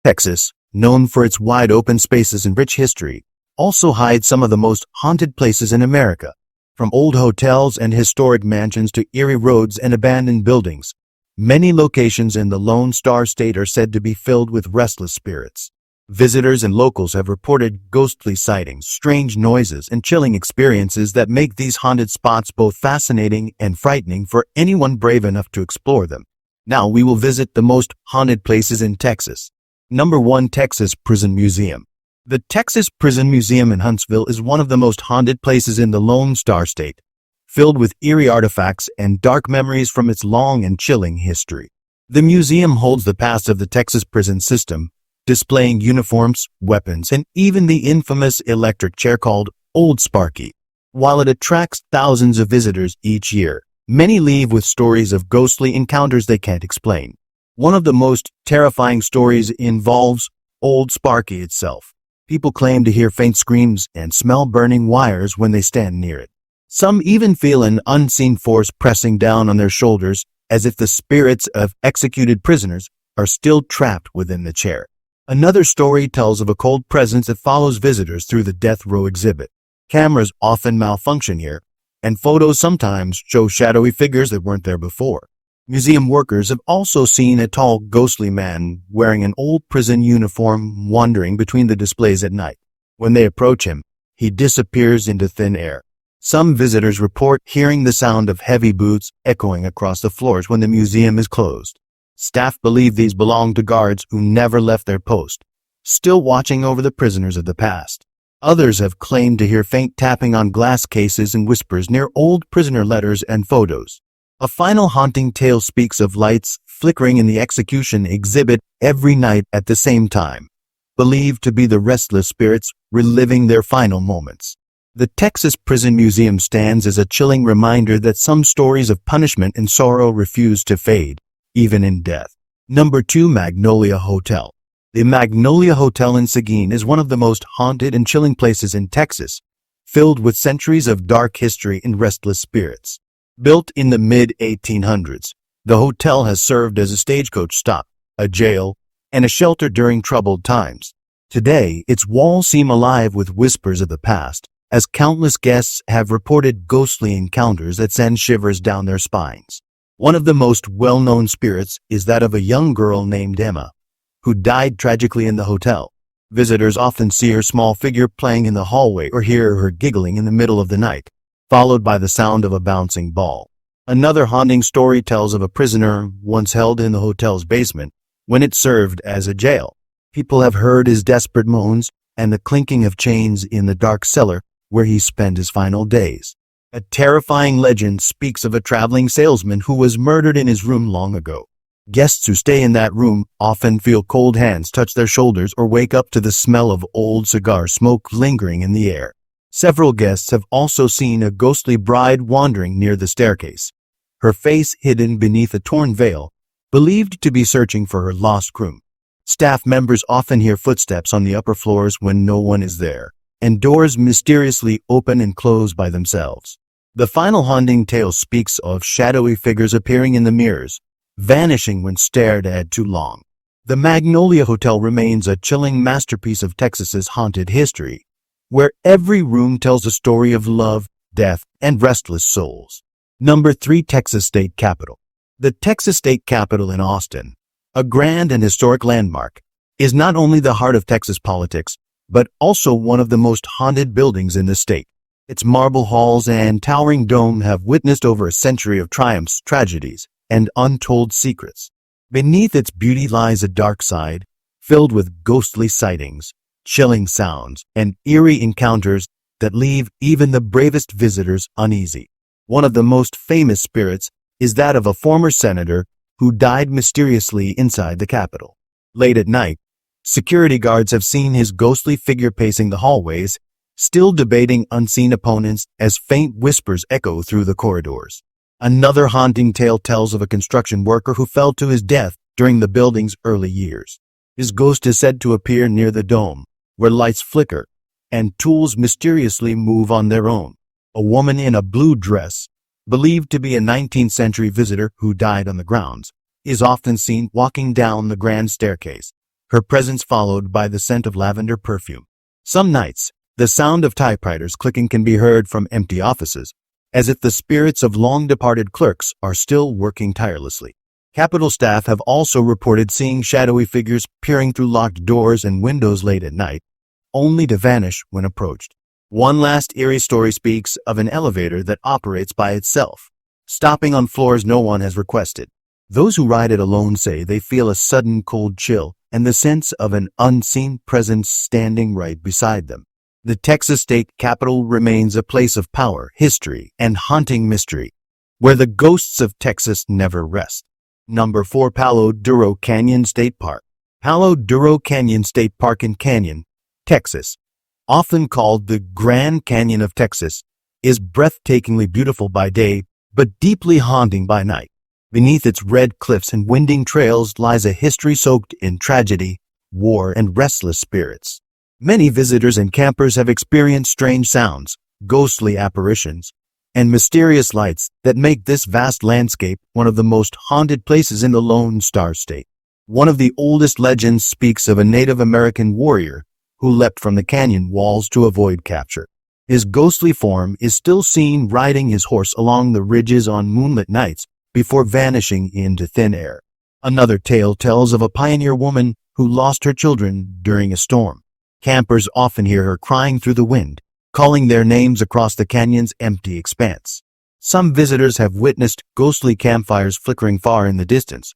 Texas, known for its wide open spaces and rich history, also hides some of the most haunted places in America. From old hotels and historic mansions to eerie roads and abandoned buildings, many locations in the Lone Star State are said to be filled with restless spirits. Visitors and locals have reported ghostly sightings, strange noises, and chilling experiences that make these haunted spots both fascinating and frightening for anyone brave enough to explore them. Now we will visit the most haunted places in Texas. Number 1. Texas Prison Museum. The Texas Prison Museum in Huntsville is one of the most haunted places in the Lone Star State, filled with eerie artifacts and dark memories from its long and chilling history. The museum holds the past of the Texas prison system, displaying uniforms, weapons, and even the infamous electric chair called Old Sparky. While it attracts thousands of visitors each year, many leave with stories of ghostly encounters they can't explain. One of the most terrifying stories involves Old Sparky itself. People claim to hear faint screams and smell burning wires when they stand near it. Some even feel an unseen force pressing down on their shoulders, as if the spirits of executed prisoners are still trapped within the chair. Another story tells of a cold presence that follows visitors through the death row exhibit. Cameras often malfunction here, and photos sometimes show shadowy figures that weren't there before. Museum workers have also seen a tall, ghostly man wearing an old prison uniform wandering between the displays at night. When they approach him, he disappears into thin air. Some visitors report hearing the sound of heavy boots echoing across the floors when the museum is closed. Staff believe these belong to guards who never left their post, still watching over the prisoners of the past. Others have claimed to hear faint tapping on glass cases and whispers near old prisoner letters and photos. A final haunting tale speaks of lights flickering in the execution exhibit every night at the same time, believed to be the restless spirits reliving their final moments. The Texas Prison Museum stands as a chilling reminder that some stories of punishment and sorrow refuse to fade, even in death. Number 2. Magnolia Hotel. The Magnolia Hotel in Seguin is one of the most haunted and chilling places in Texas, filled with centuries of dark history and restless spirits. Built in the mid-1800s, the hotel has served as a stagecoach stop, a jail, and a shelter during troubled times. Today, its walls seem alive with whispers of the past, as countless guests have reported ghostly encounters that send shivers down their spines. One of the most well-known spirits is that of a young girl named Emma, who died tragically in the hotel. Visitors often see her small figure playing in the hallway or hear her giggling in the middle of the night, followed by the sound of a bouncing ball. Another haunting story tells of a prisoner once held in the hotel's basement when it served as a jail. People have heard his desperate moans and the clinking of chains in the dark cellar where he spent his final days. A terrifying legend speaks of a traveling salesman who was murdered in his room long ago. Guests who stay in that room often feel cold hands touch their shoulders or wake up to the smell of old cigar smoke lingering in the air. Several guests have also seen a ghostly bride wandering near the staircase, her face hidden beneath a torn veil, believed to be searching for her lost groom. Staff members often hear footsteps on the upper floors when no one is there, and doors mysteriously open and close by themselves. The final haunting tale speaks of shadowy figures appearing in the mirrors, vanishing when stared at too long. The Magnolia Hotel remains a chilling masterpiece of Texas's haunted history, where every room tells a story of love, death, and restless souls. Number 3. Texas State Capitol. The Texas State Capitol in Austin, a grand and historic landmark, is not only the heart of Texas politics, but also one of the most haunted buildings in the state. Its marble halls and towering dome have witnessed over a century of triumphs, tragedies, and untold secrets. Beneath its beauty lies a dark side, filled with ghostly sightings, chilling sounds, and eerie encounters that leave even the bravest visitors uneasy. One of the most famous spirits is that of a former senator who died mysteriously inside the Capitol. Late at night, security guards have seen his ghostly figure pacing the hallways, still debating unseen opponents as faint whispers echo through the corridors. Another haunting tale tells of a construction worker who fell to his death during the building's early years. His ghost is said to appear near the dome, where lights flicker and tools mysteriously move on their own. A woman in a blue dress, believed to be a 19th century visitor who died on the grounds, is often seen walking down the grand staircase, her presence followed by the scent of lavender perfume. Some nights, the sound of typewriters clicking can be heard from empty offices, as if the spirits of long-departed clerks are still working tirelessly. Capitol staff have also reported seeing shadowy figures peering through locked doors and windows late at night, only to vanish when approached. One last eerie story speaks of an elevator that operates by itself, stopping on floors no one has requested. Those who ride it alone say they feel a sudden cold chill and the sense of an unseen presence standing right beside them. The Texas state capitol remains a place of power, history, and haunting mystery, where the ghosts of Texas never rest. Number 4. Palo Duro Canyon State Park. Palo Duro Canyon State Park in Canyon, Texas, often called the Grand Canyon of Texas, is breathtakingly beautiful by day, but deeply haunting by night. Beneath its red cliffs and winding trails lies a history soaked in tragedy, war, and restless spirits. Many visitors and campers have experienced strange sounds, ghostly apparitions, and mysterious lights that make this vast landscape one of the most haunted places in the Lone Star State. One of the oldest legends speaks of a Native American warrior who leapt from the canyon walls to avoid capture. His ghostly form is still seen riding his horse along the ridges on moonlit nights before vanishing into thin air. Another tale tells of a pioneer woman who lost her children during a storm. Campers often hear her crying through the wind, calling their names across the canyon's empty expanse. Some visitors have witnessed ghostly campfires flickering far in the distance,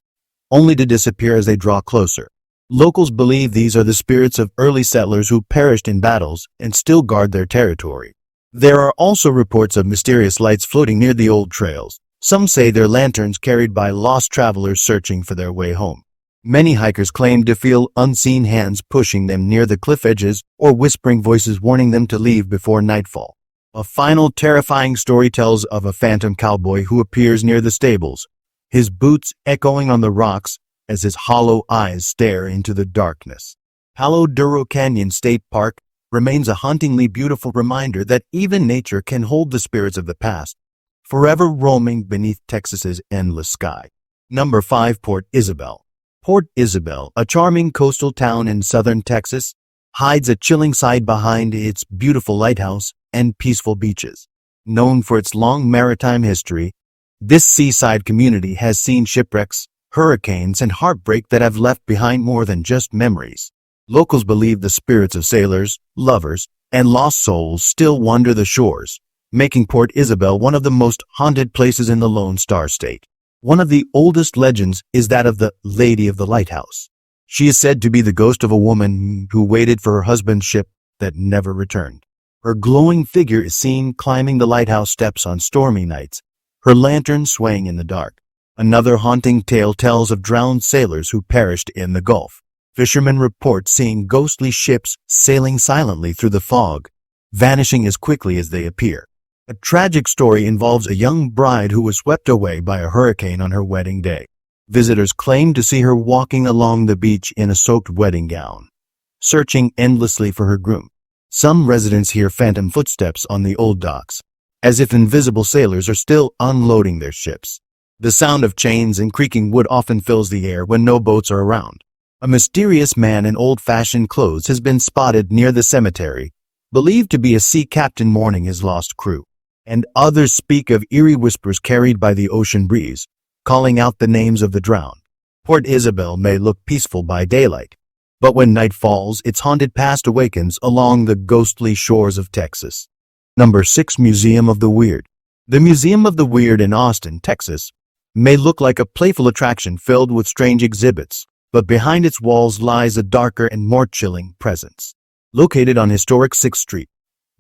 only to disappear as they draw closer. Locals believe these are the spirits of early settlers who perished in battles and still guard their territory. There are also reports of mysterious lights floating near the old trails. Some say they're lanterns carried by lost travelers searching for their way home. Many hikers claim to feel unseen hands pushing them near the cliff edges or whispering voices warning them to leave before nightfall. A final terrifying story tells of a phantom cowboy who appears near the stables, his boots echoing on the rocks as his hollow eyes stare into the darkness. Palo Duro Canyon State Park remains a hauntingly beautiful reminder that even nature can hold the spirits of the past, forever roaming beneath Texas's endless sky. Number 5. Port Isabel. Port Isabel, a charming coastal town in southern Texas, hides a chilling side behind its beautiful lighthouse and peaceful beaches. Known for its long maritime history, this seaside community has seen shipwrecks, hurricanes, and heartbreak that have left behind more than just memories. Locals believe the spirits of sailors, lovers, and lost souls still wander the shores, making Port Isabel one of the most haunted places in the Lone Star State. One of the oldest legends is that of the Lady of the Lighthouse. She is said to be the ghost of a woman who waited for her husband's ship that never returned. Her glowing figure is seen climbing the lighthouse steps on stormy nights, her lantern swaying in the dark. Another haunting tale tells of drowned sailors who perished in the Gulf. Fishermen report seeing ghostly ships sailing silently through the fog, vanishing as quickly as they appear. A tragic story involves a young bride who was swept away by a hurricane on her wedding day. Visitors claim to see her walking along the beach in a soaked wedding gown, searching endlessly for her groom. Some residents hear phantom footsteps on the old docks, as if invisible sailors are still unloading their ships. The sound of chains and creaking wood often fills the air when no boats are around. A mysterious man in old-fashioned clothes has been spotted near the cemetery, believed to be a sea captain mourning his lost crew. And others speak of eerie whispers carried by the ocean breeze, calling out the names of the drowned. Port Isabel may look peaceful by daylight, but when night falls, its haunted past awakens along the ghostly shores of Texas. Number 6. Museum of the Weird. The Museum of the Weird in Austin, Texas, may look like a playful attraction filled with strange exhibits, but behind its walls lies a darker and more chilling presence. Located on historic 6th Street,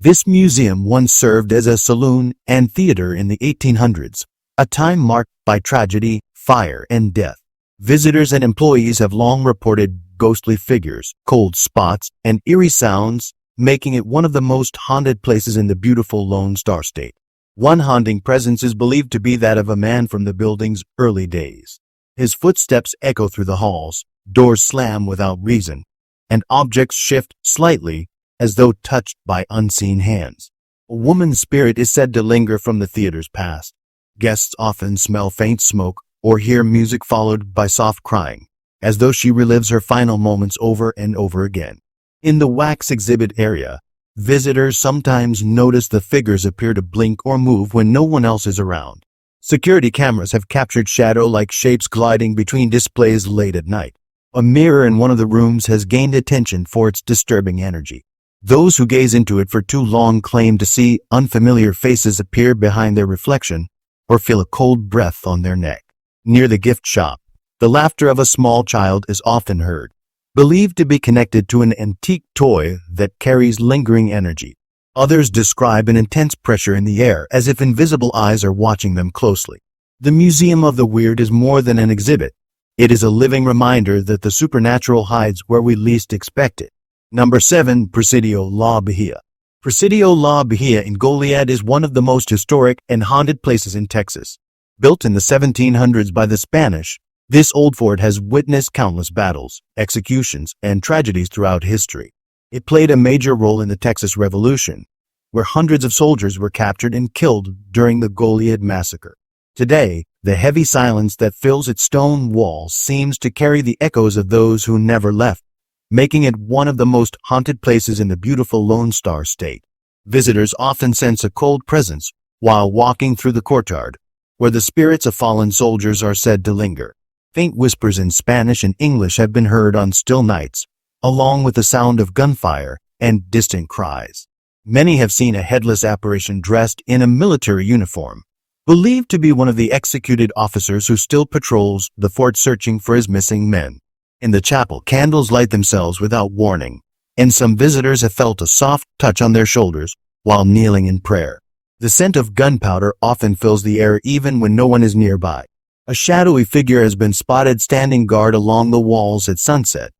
this museum once served as a saloon and theater in the 1800s, a time marked by tragedy, fire, and death. Visitors and employees have long reported ghostly figures, cold spots, and eerie sounds, making it one of the most haunted places in the beautiful Lone Star State. One haunting presence is believed to be that of a man from the building's early days. His footsteps echo through the halls, doors slam without reason, and objects shift slightly as though touched by unseen hands. A woman's spirit is said to linger from the theater's past. Guests often smell faint smoke or hear music followed by soft crying, as though she relives her final moments over and over again. In the wax exhibit area, visitors sometimes notice the figures appear to blink or move when no one else is around. Security cameras have captured shadow-like shapes gliding between displays late at night. A mirror in one of the rooms has gained attention for its disturbing energy. Those who gaze into it for too long claim to see unfamiliar faces appear behind their reflection or feel a cold breath on their neck. Near the gift shop, the laughter of a small child is often heard, believed to be connected to an antique toy that carries lingering energy. Others describe an intense pressure in the air as if invisible eyes are watching them closely. The Museum of the Weird is more than an exhibit. It is a living reminder that the supernatural hides where we least expect it. Number 7. Presidio La Bahia. Presidio La Bahia in Goliad is one of the most historic and haunted places in Texas. Built in the 1700s by the Spanish, this old fort has witnessed countless battles, executions, and tragedies throughout history. It played a major role in the Texas Revolution, where hundreds of soldiers were captured and killed during the Goliad massacre. Today, the heavy silence that fills its stone walls seems to carry the echoes of those who never left, making it one of the most haunted places in the beautiful Lone Star State. Visitors often sense a cold presence while walking through the courtyard, where the spirits of fallen soldiers are said to linger. Faint whispers in Spanish and English have been heard on still nights, along with the sound of gunfire and distant cries. Many have seen a headless apparition dressed in a military uniform, believed to be one of the executed officers who still patrols the fort searching for his missing men. In the chapel, candles light themselves without warning, and some visitors have felt a soft touch on their shoulders while kneeling in prayer. The scent of gunpowder often fills the air even when no one is nearby. A shadowy figure has been spotted standing guard along the walls at sunset,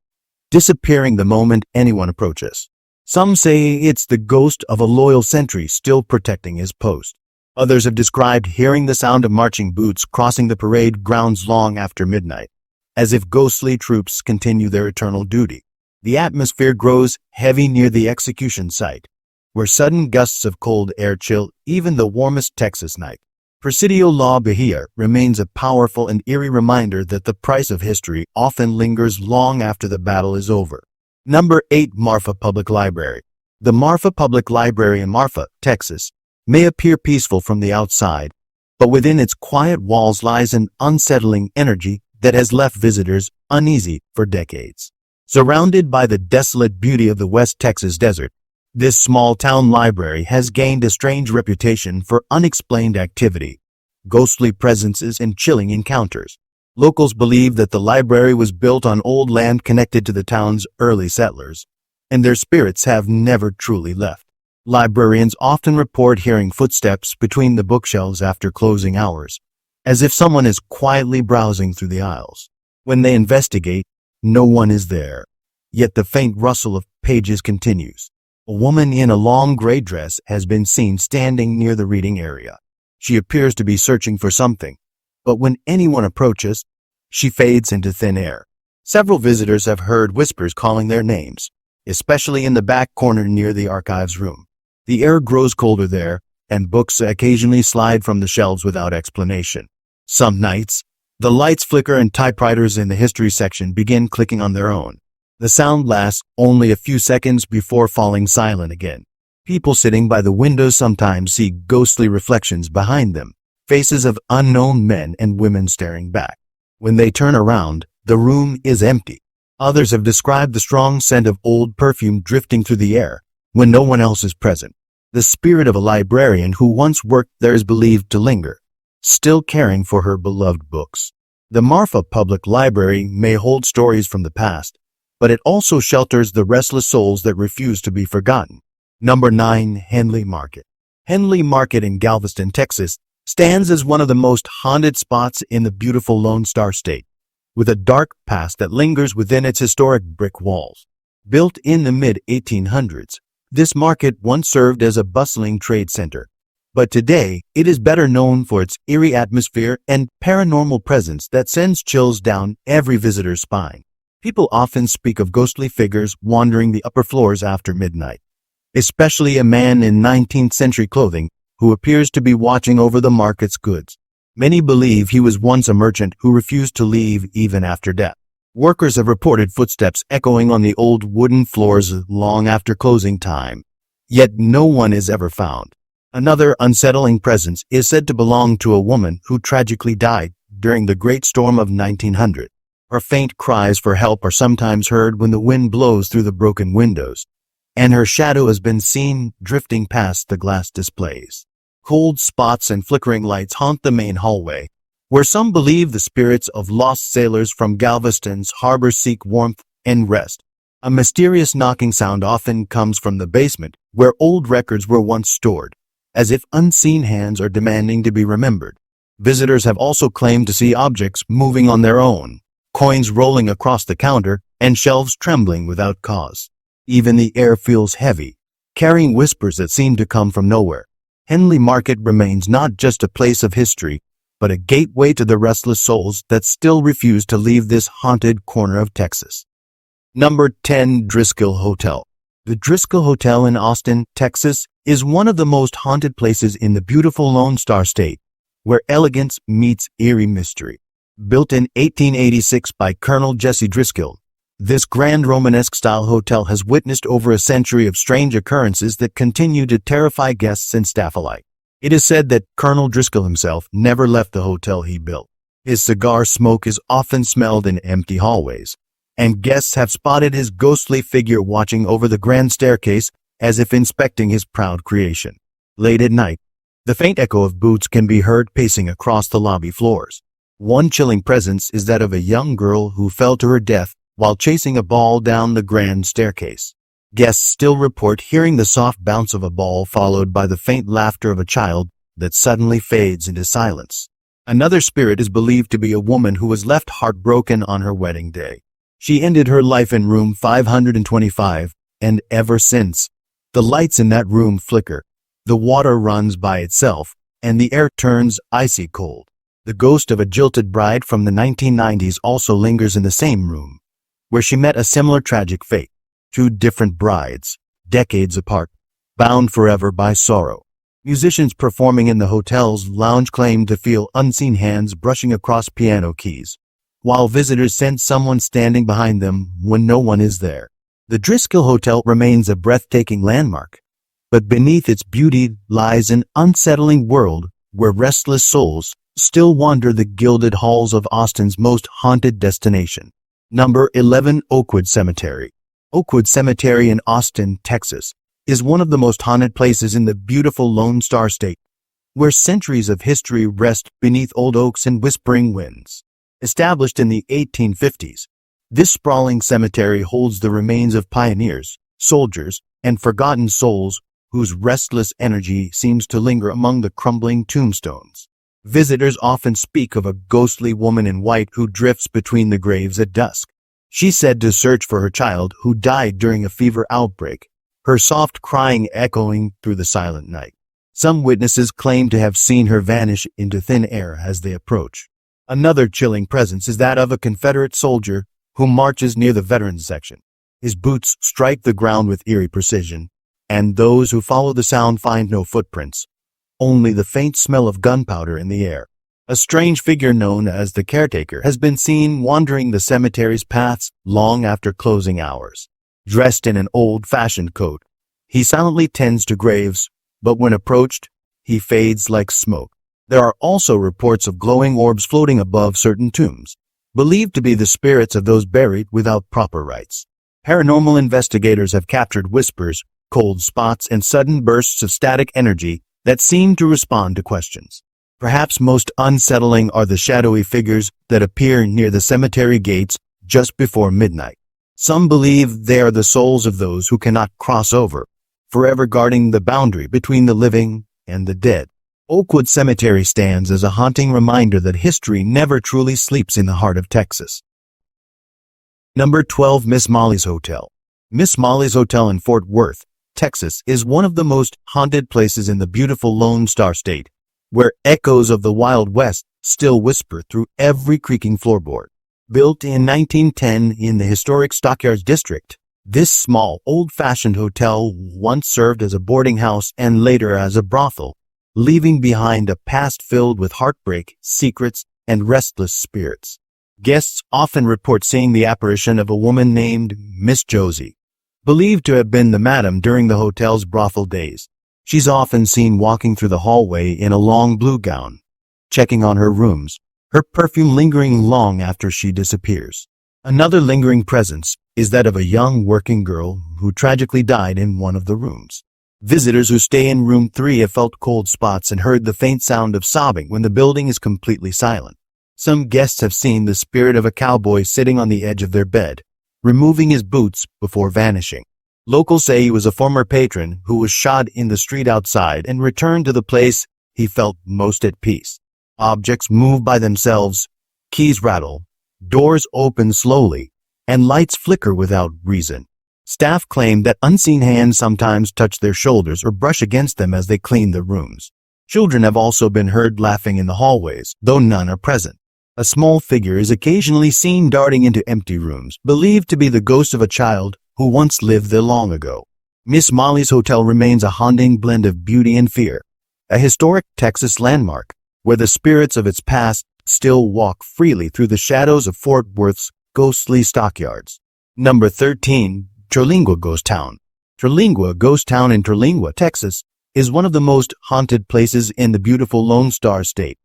disappearing the moment anyone approaches. Some say it's the ghost of a loyal sentry still protecting his post. Others have described hearing the sound of marching boots crossing the parade grounds long after midnight, as if ghostly troops continue their eternal duty. The atmosphere grows heavy near the execution site, where sudden gusts of cold air chill even the warmest Texas night. Presidio La Bahia remains a powerful and eerie reminder that the price of history often lingers long after the battle is over. Number 8. Marfa Public Library. The Marfa Public Library in Marfa, Texas, may appear peaceful from the outside, but within its quiet walls lies an unsettling energy that has left visitors uneasy for decades. Surrounded by the desolate beauty of the West Texas desert, this small-town library has gained a strange reputation for unexplained activity, ghostly presences, and chilling encounters. Locals believe that the library was built on old land connected to the town's early settlers, and their spirits have never truly left. Librarians often report hearing footsteps between the bookshelves after closing hours, as if someone is quietly browsing through the aisles. When they investigate, no one is there, yet the faint rustle of pages continues. A woman in a long gray dress has been seen standing near the reading area. She appears to be searching for something, but when anyone approaches, she fades into thin air. Several visitors have heard whispers calling their names, especially in the back corner near the archives room. The air grows colder there, and books occasionally slide from the shelves without explanation. Some nights, the lights flicker and typewriters in the history section begin clicking on their own. The sound lasts only a few seconds before falling silent again. People sitting by the windows sometimes see ghostly reflections behind them, faces of unknown men and women staring back. When they turn around, the room is empty. Others have described the strong scent of old perfume drifting through the air when no one else is present. The spirit of a librarian who once worked there is believed to linger, still caring for her beloved books. The Marfa Public Library may hold stories from the past, but it also shelters the restless souls that refuse to be forgotten. Number 9. Henley Market. Henley Market in Galveston, Texas, stands as one of the most haunted spots in the beautiful Lone Star State, with a dark past that lingers within its historic brick walls. Built in the mid-1800s, this market once served as a bustling trade center, but today it is better known for its eerie atmosphere and paranormal presence that sends chills down every visitor's spine. People often speak of ghostly figures wandering the upper floors after midnight, especially a man in 19th century clothing who appears to be watching over the market's goods. Many believe he was once a merchant who refused to leave even after death. Workers have reported footsteps echoing on the old wooden floors long after closing time. Yet no one is ever found. Another unsettling presence is said to belong to a woman who tragically died during the Great Storm of 1900. Her faint cries for help are sometimes heard when the wind blows through the broken windows, and her shadow has been seen drifting past the glass displays. Cold spots and flickering lights haunt the main hallway, where some believe the spirits of lost sailors from Galveston's harbor seek warmth and rest. A mysterious knocking sound often comes from the basement, where old records were once stored, as if unseen hands are demanding to be remembered. Visitors have also claimed to see objects moving on their own, coins rolling across the counter, and shelves trembling without cause. Even the air feels heavy, carrying whispers that seem to come from nowhere. Henley Market remains not just a place of history, but a gateway to the restless souls that still refuse to leave this haunted corner of Texas. Number 10. Driscoll Hotel. The Driscoll Hotel in Austin, Texas, is one of the most haunted places in the beautiful Lone Star State, where elegance meets eerie mystery. Built in 1886 by Colonel Jesse Driscoll, this grand Romanesque-style hotel has witnessed over a century of strange occurrences that continue to terrify guests and staff alike. It is said that Colonel Driscoll himself never left the hotel he built. His cigar smoke is often smelled in empty hallways, and guests have spotted his ghostly figure watching over the grand staircase as if inspecting his proud creation. Late at night, the faint echo of boots can be heard pacing across the lobby floors. One chilling presence is that of a young girl who fell to her death while chasing a ball down the grand staircase. Guests still report hearing the soft bounce of a ball followed by the faint laughter of a child that suddenly fades into silence. Another spirit is believed to be a woman who was left heartbroken on her wedding day. She ended her life in room 525, and ever since, the lights in that room flicker, the water runs by itself, and the air turns icy cold. The ghost of a jilted bride from the 1990s also lingers in the same room, where she met a similar tragic fate. Two different brides, decades apart, bound forever by sorrow. Musicians performing in the hotel's lounge claim to feel unseen hands brushing across piano keys, while visitors sense someone standing behind them when no one is there. The Driscoll Hotel remains a breathtaking landmark, but beneath its beauty lies an unsettling world where restless souls still wander the gilded halls of Austin's most haunted destination. Number 11. Oakwood Cemetery. Oakwood Cemetery in Austin, Texas, is one of the most haunted places in the beautiful Lone Star State, where centuries of history rest beneath old oaks and whispering winds. Established in the 1850s, this sprawling cemetery holds the remains of pioneers, soldiers, and forgotten souls whose restless energy seems to linger among the crumbling tombstones. Visitors often speak of a ghostly woman in white who drifts between the graves at dusk. She's said to search for her child who died during a fever outbreak, her soft crying echoing through the silent night. Some witnesses claim to have seen her vanish into thin air as they approach. Another chilling presence is that of a Confederate soldier who marches near the veterans section. His boots strike the ground with eerie precision, and those who follow the sound find no footprints, only the faint smell of gunpowder in the air. A strange figure known as the caretaker has been seen wandering the cemetery's paths long after closing hours. Dressed in an old-fashioned coat, he silently tends to graves, but when approached, he fades like smoke. There are also reports of glowing orbs floating above certain tombs, believed to be the spirits of those buried without proper rites. Paranormal investigators have captured whispers, cold spots, and sudden bursts of static energy that seem to respond to questions. Perhaps most unsettling are the shadowy figures that appear near the cemetery gates just before midnight. Some believe they are the souls of those who cannot cross over, forever guarding the boundary between the living and the dead. Oakwood Cemetery stands as a haunting reminder that history never truly sleeps in the heart of Texas. Number 12. Miss Molly's Hotel. Miss Molly's Hotel in Fort Worth, Texas, is one of the most haunted places in the beautiful Lone Star State, where echoes of the Wild West still whisper through every creaking floorboard. Built in 1910 in the historic Stockyards District, this small, old-fashioned hotel once served as a boarding house and later as a brothel, leaving behind a past filled with heartbreak, secrets, and restless spirits. Guests often report seeing the apparition of a woman named Miss Josie, believed to have been the madam during the hotel's brothel days. She's often seen walking through the hallway in a long blue gown, checking on her rooms, her perfume lingering long after she disappears. Another lingering presence is that of a young working girl who tragically died in one of the rooms. Visitors who stay in room 3 have felt cold spots and heard the faint sound of sobbing when the building is completely silent. Some guests have seen the spirit of a cowboy sitting on the edge of their bed, removing his boots before vanishing. Locals say he was a former patron who was shot in the street outside and returned to the place he felt most at peace. Objects move by themselves, keys rattle, doors open slowly, and lights flicker without reason. Staff claim that unseen hands sometimes touch their shoulders or brush against them as they clean the rooms. Children have also been heard laughing in the hallways, though none are present. A small figure is occasionally seen darting into empty rooms, believed to be the ghost of a child who once lived there long ago. Miss Molly's Hotel remains a haunting blend of beauty and fear, a historic Texas landmark where the spirits of its past still walk freely through the shadows of Fort Worth's ghostly stockyards. Number 13. Terlingua Ghost Town. Terlingua Ghost Town in Terlingua, Texas, is one of the most haunted places in the beautiful Lone Star State,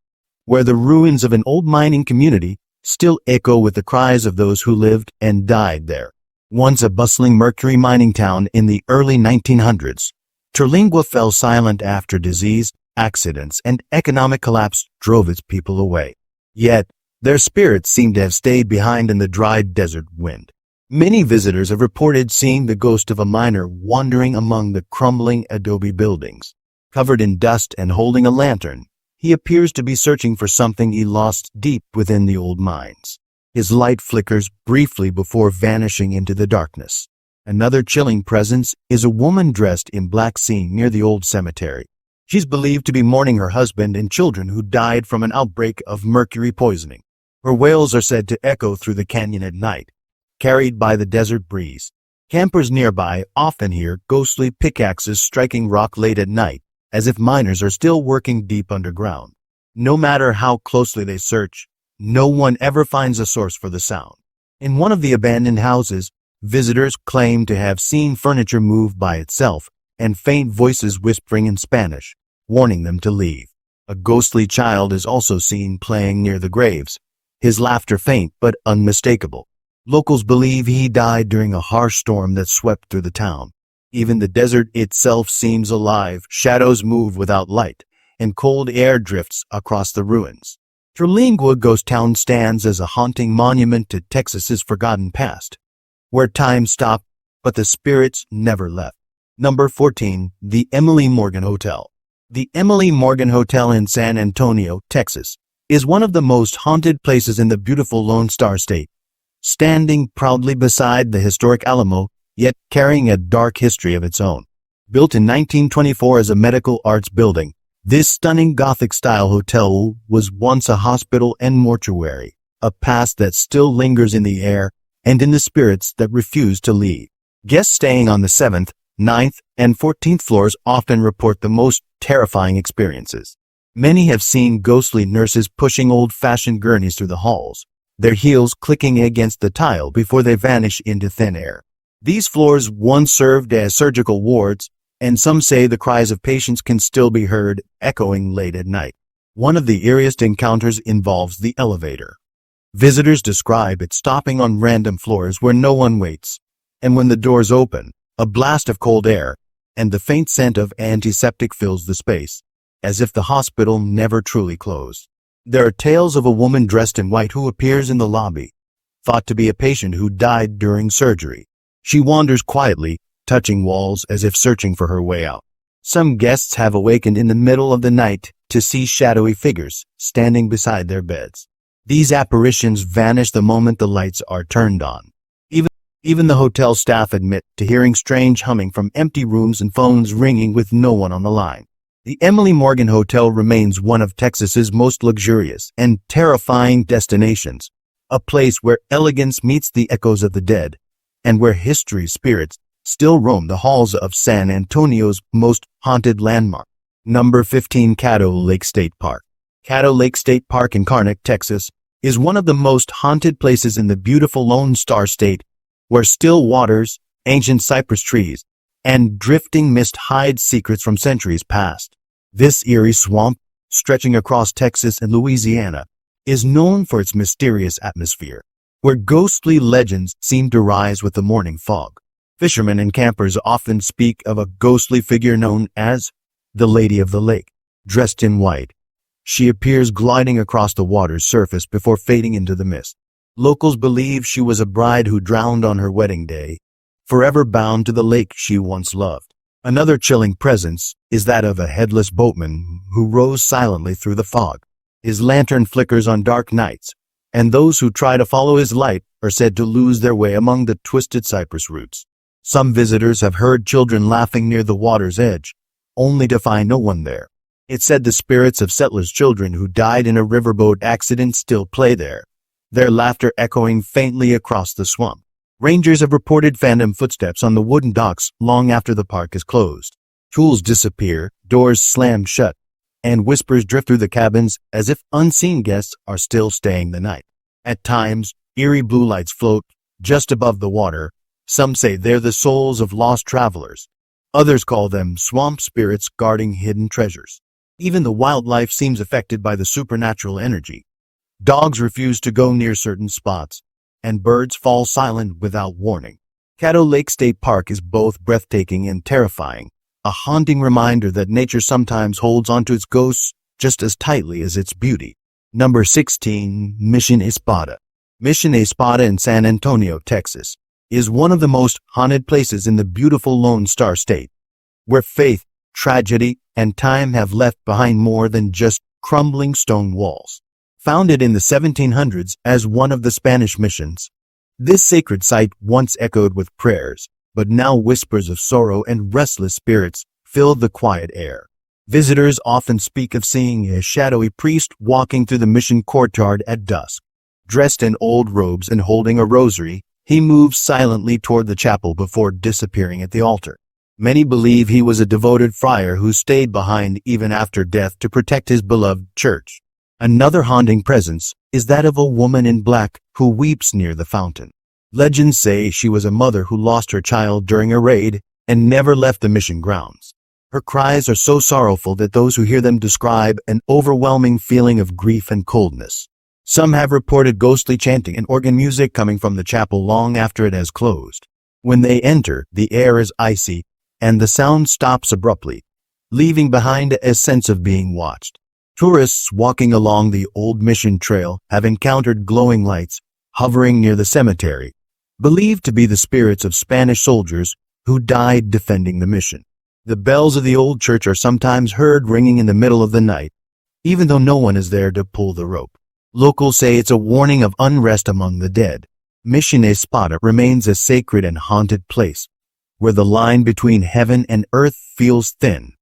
where the ruins of an old mining community still echo with the cries of those who lived and died there. Once a bustling mercury mining town in the early 1900s, Terlingua fell silent after disease, accidents, and economic collapse drove its people away. Yet, their spirits seem to have stayed behind in the dry desert wind. Many visitors have reported seeing the ghost of a miner wandering among the crumbling adobe buildings. Covered in dust and holding a lantern, he appears to be searching for something he lost deep within the old mines. His light flickers briefly before vanishing into the darkness. Another chilling presence is a woman dressed in black seen near the old cemetery. She's believed to be mourning her husband and children who died from an outbreak of mercury poisoning. Her wails are said to echo through the canyon at night, carried by the desert breeze. Campers nearby often hear ghostly pickaxes striking rock late at night, as if miners are still working deep underground. No matter how closely they search, no one ever finds a source for the sound. In one of the abandoned houses, visitors claim to have seen furniture move by itself and faint voices whispering in Spanish, warning them to leave. A ghostly child is also seen playing near the graves, his laughter faint but unmistakable. Locals believe he died during a harsh storm that swept through the town. Even the desert itself seems alive, shadows move without light, and cold air drifts across the ruins. Terlingua Ghost Town stands as a haunting monument to Texas's forgotten past, where time stopped, but the spirits never left. Number 14. The Emily Morgan Hotel. The Emily Morgan Hotel in San Antonio, Texas, is one of the most haunted places in the beautiful Lone Star State. Standing proudly beside the historic Alamo, yet carrying a dark history of its own. Built in 1924 as a medical arts building, this stunning Gothic-style hotel was once a hospital and mortuary, a past that still lingers in the air and in the spirits that refuse to leave. Guests staying on the 7th, 9th, and 14th floors often report the most terrifying experiences. Many have seen ghostly nurses pushing old-fashioned gurneys through the halls, their heels clicking against the tile before they vanish into thin air. These floors once served as surgical wards, and some say the cries of patients can still be heard echoing late at night. One of the eeriest encounters involves the elevator. Visitors describe it stopping on random floors where no one waits, and when the doors open, a blast of cold air and the faint scent of antiseptic fills the space, as if the hospital never truly closed. There are tales of a woman dressed in white who appears in the lobby, thought to be a patient who died during surgery. She wanders quietly, touching walls as if searching for her way out. Some guests have awakened in the middle of the night to see shadowy figures standing beside their beds. These apparitions vanish the moment the lights are turned on. Even the hotel staff admit to hearing strange humming from empty rooms and phones ringing with no one on the line. The Emily Morgan Hotel remains one of Texas's most luxurious and terrifying destinations, a place where elegance meets the echoes of the dead, and where history's spirits still roam the halls of San Antonio's most haunted landmark. Number 15. Caddo Lake State Park. Caddo Lake State Park in Karnak, Texas, is one of the most haunted places in the beautiful Lone Star State, where still waters, ancient cypress trees, and drifting mist hide secrets from centuries past. This eerie swamp, stretching across Texas and Louisiana, is known for its mysterious atmosphere, where ghostly legends seem to rise with the morning fog. Fishermen and campers often speak of a ghostly figure known as the Lady of the Lake. Dressed in white, she appears gliding across the water's surface before fading into the mist. Locals believe she was a bride who drowned on her wedding day, forever bound to the lake she once loved. Another chilling presence is that of a headless boatman who rows silently through the fog. His lantern flickers on dark nights, and those who try to follow his light are said to lose their way among the twisted cypress roots. Some visitors have heard children laughing near the water's edge, only to find no one there. It's said the spirits of settlers' children who died in a riverboat accident still play there, their laughter echoing faintly across the swamp. Rangers have reported phantom footsteps on the wooden docks long after the park is closed. Tools disappear, doors slam shut, and whispers drift through the cabins as if unseen guests are still staying the night. At times, eerie blue lights float just above the water. Some say they're the souls of lost travelers. Others call them swamp spirits guarding hidden treasures. Even the wildlife seems affected by the supernatural energy. Dogs refuse to go near certain spots, and birds fall silent without warning. Caddo Lake State Park is both breathtaking and terrifying, a haunting reminder that nature sometimes holds onto its ghosts just as tightly as its beauty. Number 16. Mission Espada. Mission Espada in San Antonio, Texas, is one of the most haunted places in the beautiful Lone Star State, where faith, tragedy, and time have left behind more than just crumbling stone walls. Founded in the 1700s as one of the Spanish missions, this sacred site once echoed with prayers, but now whispers of sorrow and restless spirits fill the quiet air. Visitors often speak of seeing a shadowy priest walking through the mission courtyard at dusk. Dressed in old robes and holding a rosary, he moves silently toward the chapel before disappearing at the altar. Many believe he was a devoted friar who stayed behind even after death to protect his beloved church. Another haunting presence is that of a woman in black who weeps near the fountain. Legends say she was a mother who lost her child during a raid and never left the mission grounds. Her cries are so sorrowful that those who hear them describe an overwhelming feeling of grief and coldness. Some have reported ghostly chanting and organ music coming from the chapel long after it has closed. When they enter, the air is icy, and the sound stops abruptly, leaving behind a sense of being watched. Tourists walking along the old mission trail have encountered glowing lights hovering near the cemetery, believed to be the spirits of Spanish soldiers who died defending the mission. The bells of the old church are sometimes heard ringing in the middle of the night, even though no one is there to pull the rope. Locals say it's a warning of unrest among the dead. Mission Espada remains a sacred and haunted place, where the line between heaven and earth feels thin,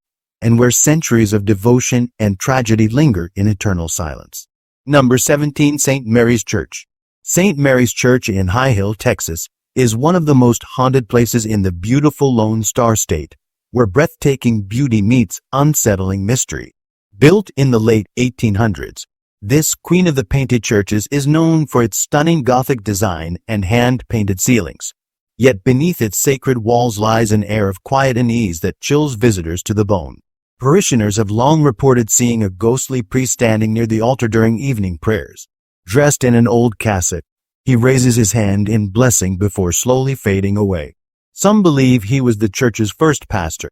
and where centuries of devotion and tragedy linger in eternal silence. Number 17. St. Mary's Church. St. Mary's Church in High Hill, Texas, is one of the most haunted places in the beautiful Lone Star State, where breathtaking beauty meets unsettling mystery. Built in the late 1800s, this Queen of the Painted Churches is known for its stunning Gothic design and hand-painted ceilings. Yet beneath its sacred walls lies an air of quiet and ease that chills visitors to the bone. Parishioners have long reported seeing a ghostly priest standing near the altar during evening prayers. Dressed in an old cassock, he raises his hand in blessing before slowly fading away. Some believe he was the church's first pastor,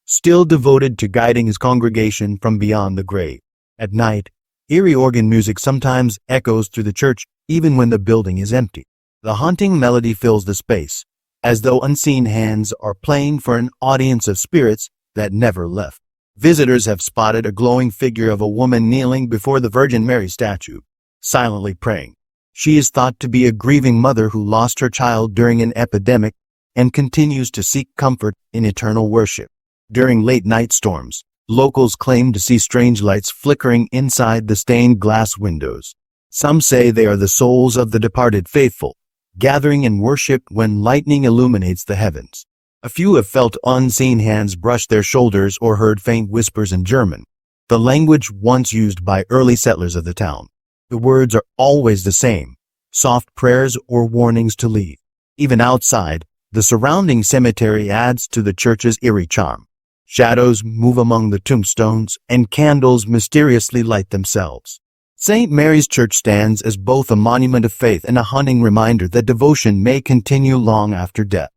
still devoted to guiding his congregation from beyond the grave. At night, eerie organ music sometimes echoes through the church even when the building is empty. The haunting melody fills the space, as though unseen hands are playing for an audience of spirits that never left. Visitors have spotted a glowing figure of a woman kneeling before the Virgin Mary statue, silently praying. She is thought to be a grieving mother who lost her child during an epidemic and continues to seek comfort in eternal worship. During late-night storms, locals claim to see strange lights flickering inside the stained glass windows. Some say they are the souls of the departed faithful, gathering in worship when lightning illuminates the heavens. A few have felt unseen hands brush their shoulders or heard faint whispers in German, the language once used by early settlers of the town. The words are always the same, soft prayers or warnings to leave. Even outside, the surrounding cemetery adds to the church's eerie charm. Shadows move among the tombstones, and candles mysteriously light themselves. St. Mary's Church stands as both a monument of faith and a haunting reminder that devotion may continue long after death.